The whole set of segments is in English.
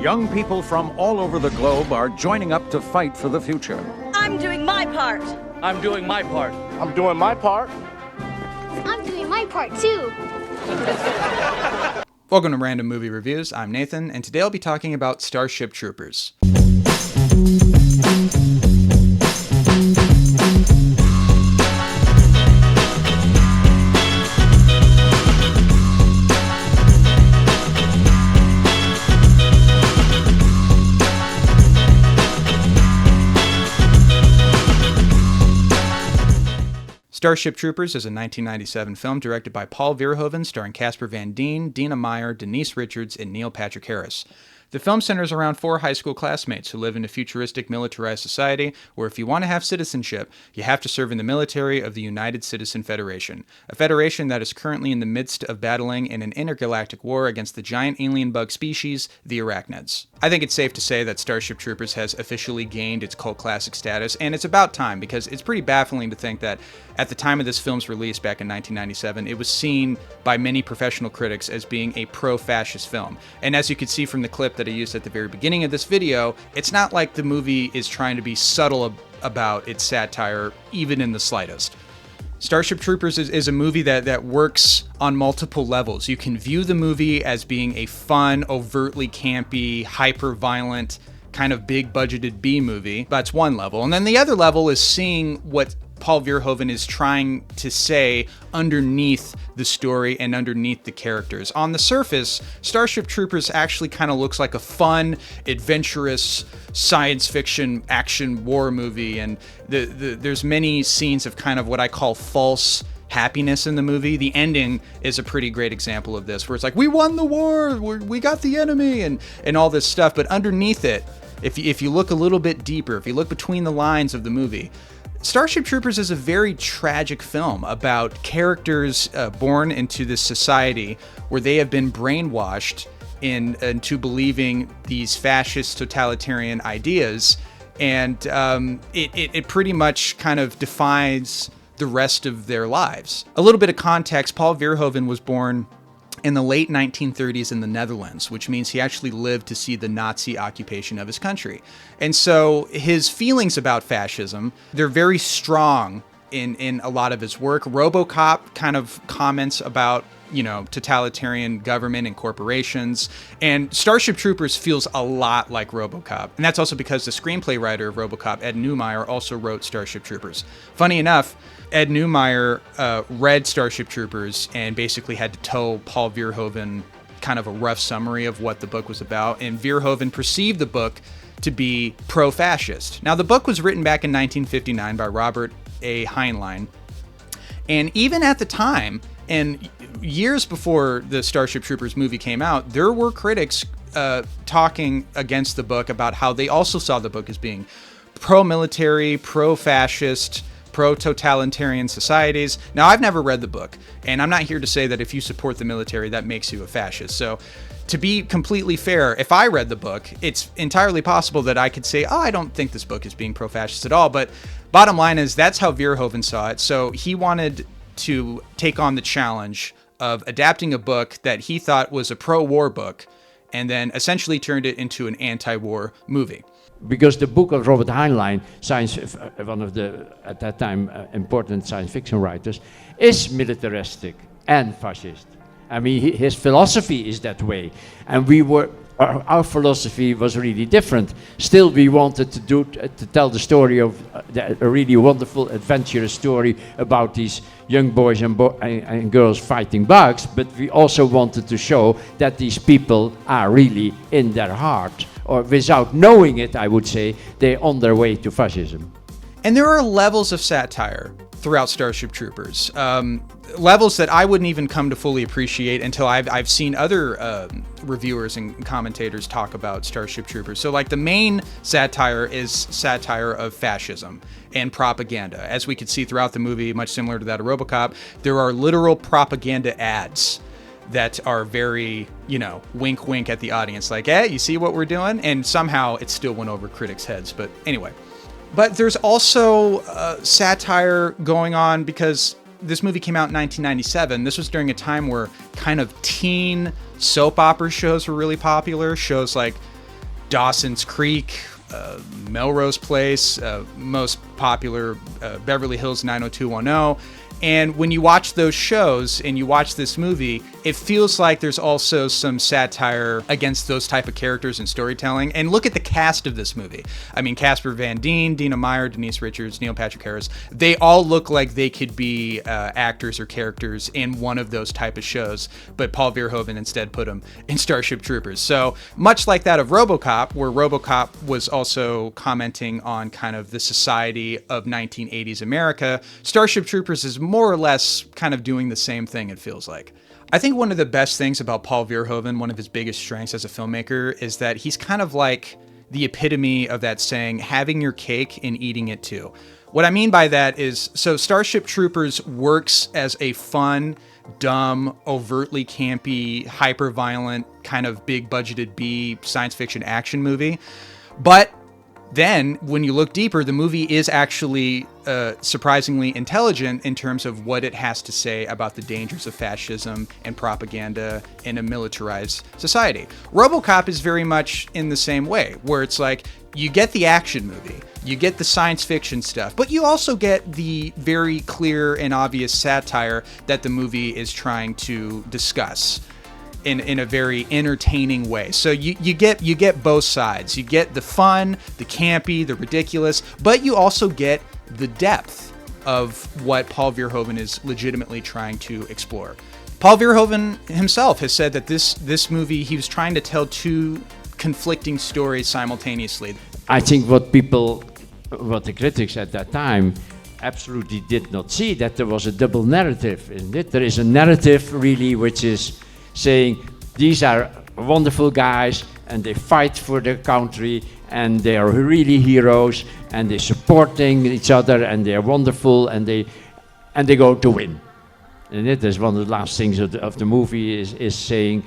Young people from all over the globe are joining up to fight for the future. I'm doing my part. I'm doing my part. I'm doing my part. I'm doing my part too. Welcome to Random Movie Reviews. I'm Nathan, and today I'll be talking about Starship Troopers. Starship Troopers is a 1997 film directed by Paul Verhoeven, starring Casper Van Dien, Dina Meyer, Denise Richards, and Neil Patrick Harris. The film centers around 4 high school classmates who live in a futuristic militarized society where if you want to have citizenship, you have to serve in the military of the United Citizen Federation, a federation that is currently in the midst of battling in an intergalactic war against the giant alien bug species, the Arachnids. I think it's safe to say that Starship Troopers has officially gained its cult classic status, and it's about time because it's pretty baffling to think that at the time of this film's release back in 1997, it was seen by many professional critics as being a pro-fascist film. And as you can see from the clip that I used at the very beginning of this video, it's not like the movie is trying to be subtle about its satire, even in the slightest. Starship Troopers is a movie that works on multiple levels. You can view the movie as being a fun, overtly campy, hyper-violent, kind of big-budgeted B movie. That's one level. And then the other level is seeing what Paul Verhoeven is trying to say underneath the story and underneath the characters. On the surface, Starship Troopers actually kind of looks like a fun, adventurous, science fiction action war movie, and there's many scenes of kind of what I call false happiness in the movie. The ending is a pretty great example of this, where it's like, we won the war, we got the enemy, and all this stuff. But underneath it, if you look a little bit deeper, if you look between the lines of the movie, Starship Troopers is a very tragic film about characters born into this society where they have been brainwashed into believing these fascist totalitarian ideas, and it pretty much kind of defines the rest of their lives. A little bit of context: Paul Verhoeven was born in the late 1930s in the Netherlands, which means he actually lived to see the Nazi occupation of his country. And so his feelings about fascism, they're very strong in a lot of his work. RoboCop kind of comments about, totalitarian government and corporations. And Starship Troopers feels a lot like RoboCop. And that's also because the screenplay writer of RoboCop, Ed Neumeyer, also wrote Starship Troopers. Funny enough, Ed Neumeyer read Starship Troopers and basically had to tell Paul Verhoeven kind of a rough summary of what the book was about. And Verhoeven perceived the book to be pro-fascist. Now, the book was written back in 1959 by Robert A. Heinlein. And even at the time, and years before the Starship Troopers movie came out, there were critics talking against the book about how they also saw the book as being pro-military, pro-fascist, pro-totalitarian societies. Now, I've never read the book, and I'm not here to say that if you support the military, that makes you a fascist. So, to be completely fair, if I read the book, it's entirely possible that I could say, I don't think this book is being pro-fascist at all. But bottom line is, that's how Verhoeven saw it. So he wanted to take on the challenge of adapting a book that he thought was a pro-war book and then essentially turned it into an anti-war movie. Because the book of Robert Heinlein, one of the, at that time, important science fiction writers, is militaristic and fascist. I mean, his philosophy is that way. And our philosophy was really different. Still, we wanted to tell the story of a really wonderful, adventurous story about these young boys and girls fighting bugs, but we also wanted to show that these people are really in their heart, or without knowing it, I would say, they're on their way to fascism. And there are levels of satire throughout Starship Troopers, levels that I wouldn't even come to fully appreciate until I've seen other reviewers and commentators talk about Starship Troopers. So like the main satire is satire of fascism and propaganda. As we could see throughout the movie, much similar to that of RoboCop, there are literal propaganda ads that are very, wink wink at the audience, like, hey, you see what we're doing? And somehow it still went over critics' heads. But anyway. But there's also satire going on because this movie came out in 1997. This was during a time where kind of teen soap opera shows were really popular. Shows like Dawson's Creek, Melrose Place, most popular Beverly Hills 90210. And when you watch those shows and you watch this movie, it feels like there's also some satire against those type of characters and storytelling. And look at the cast of this movie. I mean, Casper Van Dien, Dina Meyer, Denise Richards, Neil Patrick Harris, they all look like they could be actors or characters in one of those type of shows, but Paul Verhoeven instead put them in Starship Troopers. So much like that of RoboCop, where RoboCop was also commenting on kind of the society of 1980s America, Starship Troopers is more or less kind of doing the same thing, it feels like. I think one of the best things about Paul Verhoeven, one of his biggest strengths as a filmmaker, is that he's kind of like the epitome of that saying, having your cake and eating it too. What I mean by that is, so Starship Troopers works as a fun, dumb, overtly campy, hyper-violent, kind of big-budgeted B science fiction action movie. But then, when you look deeper, the movie is actually surprisingly intelligent in terms of what it has to say about the dangers of fascism and propaganda in a militarized society. RoboCop is very much in the same way, where it's like, you get the action movie, you get the science fiction stuff, but you also get the very clear and obvious satire that the movie is trying to discuss in a very entertaining way. So you get both sides. You get the fun, the campy, the ridiculous, but you also get the depth of what Paul Verhoeven is legitimately trying to explore. Paul Verhoeven himself has said that this movie, he was trying to tell two conflicting stories simultaneously. I think what the critics at that time absolutely did not see, that there was a double narrative in it. There is a narrative really which is saying these are wonderful guys and they fight for their country and they are really heroes and they're supporting each other and they are wonderful and they go to win. And it is one of the last things of the movie is saying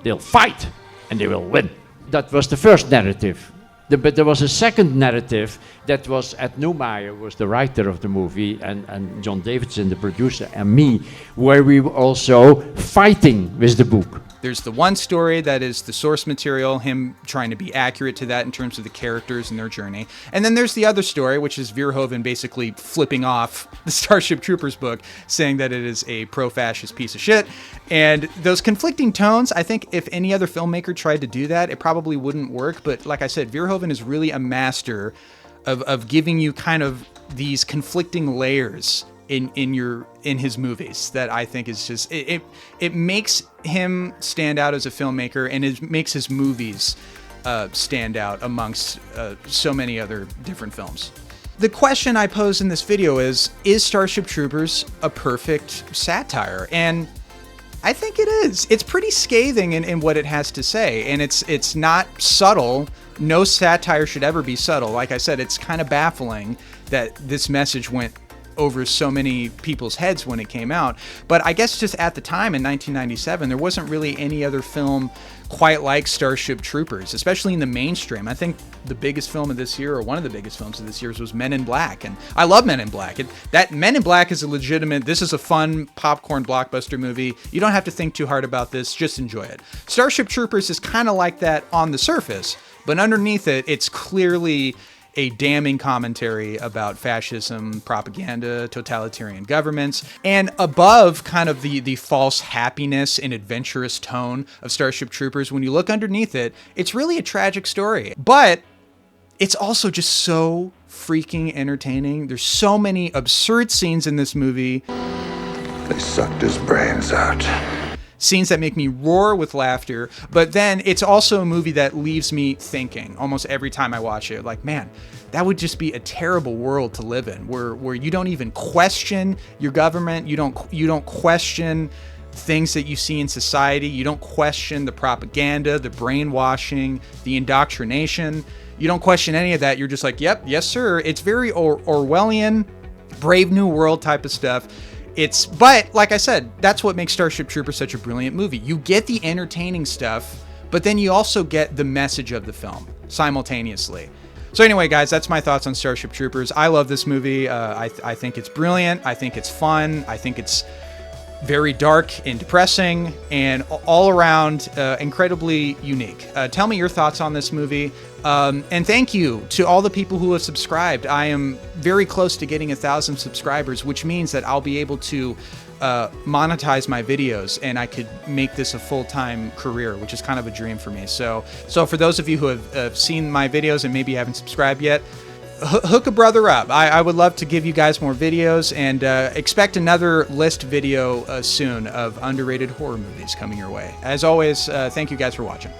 they'll fight and they will win. That was the first narrative. But there was a second narrative that was, Ed Neumeyer was the writer of the movie, and John Davidson, the producer, and me, where we were also fighting with the book. There's the one story that is the source material, him trying to be accurate to that in terms of the characters and their journey. And then there's the other story, which is Verhoeven basically flipping off the Starship Troopers book, saying that it is a pro-fascist piece of shit. And those conflicting tones, I think if any other filmmaker tried to do that, it probably wouldn't work. But like I said, Verhoeven is really a master of giving you kind of these conflicting layers in his movies that I think is just it makes him stand out as a filmmaker, and it makes his movies stand out amongst so many other different films. The question I pose in this video is Starship Troopers a perfect satire? And I think it is. It's pretty scathing in what it has to say, and it's not subtle. No satire should ever be subtle. Like I said, it's kind of baffling that this message went over so many people's heads when it came out. But I guess just at the time in 1997, there wasn't really any other film quite like Starship Troopers, especially in the mainstream. I think the biggest film of this year, or one of the biggest films of this year, was Men in Black. And I love Men in Black. That Men in Black is a legitimate, this is a fun popcorn blockbuster movie. You don't have to think too hard about this, just enjoy it. Starship Troopers is kind of like that on the surface, but underneath it, it's clearly a damning commentary about fascism, propaganda, totalitarian governments, and above kind of the false happiness and adventurous tone of Starship Troopers, when you look underneath it, it's really a tragic story. But it's also just so freaking entertaining. There's so many absurd scenes in this movie. They sucked his brains out. Scenes that make me roar with laughter, but then it's also a movie that leaves me thinking almost every time I watch it, like, man, that would just be a terrible world to live in, where you don't even question your government, you don't question things that you see in society, you don't question the propaganda, the brainwashing, the indoctrination, you don't question any of that. You're just like, yep, yes sir. It's very Orwellian, Brave New World type of stuff. But like I said, that's what makes Starship Troopers such a brilliant movie. You get the entertaining stuff, but then you also get the message of the film simultaneously. So anyway, guys, that's my thoughts on Starship Troopers. I love this movie. I think it's brilliant. I think it's fun. I think it's very dark and depressing, and all around incredibly unique. Tell me your thoughts on this movie. And thank you to all the people who have subscribed. I am very close to getting 1,000 subscribers, which means that I'll be able to monetize my videos, and I could make this a full-time career, which is kind of a dream for me. So for those of you who have seen my videos and maybe haven't subscribed yet, hook a brother up. I would love to give you guys more videos, and expect another list video soon of underrated horror movies coming your way. As always, thank you guys for watching.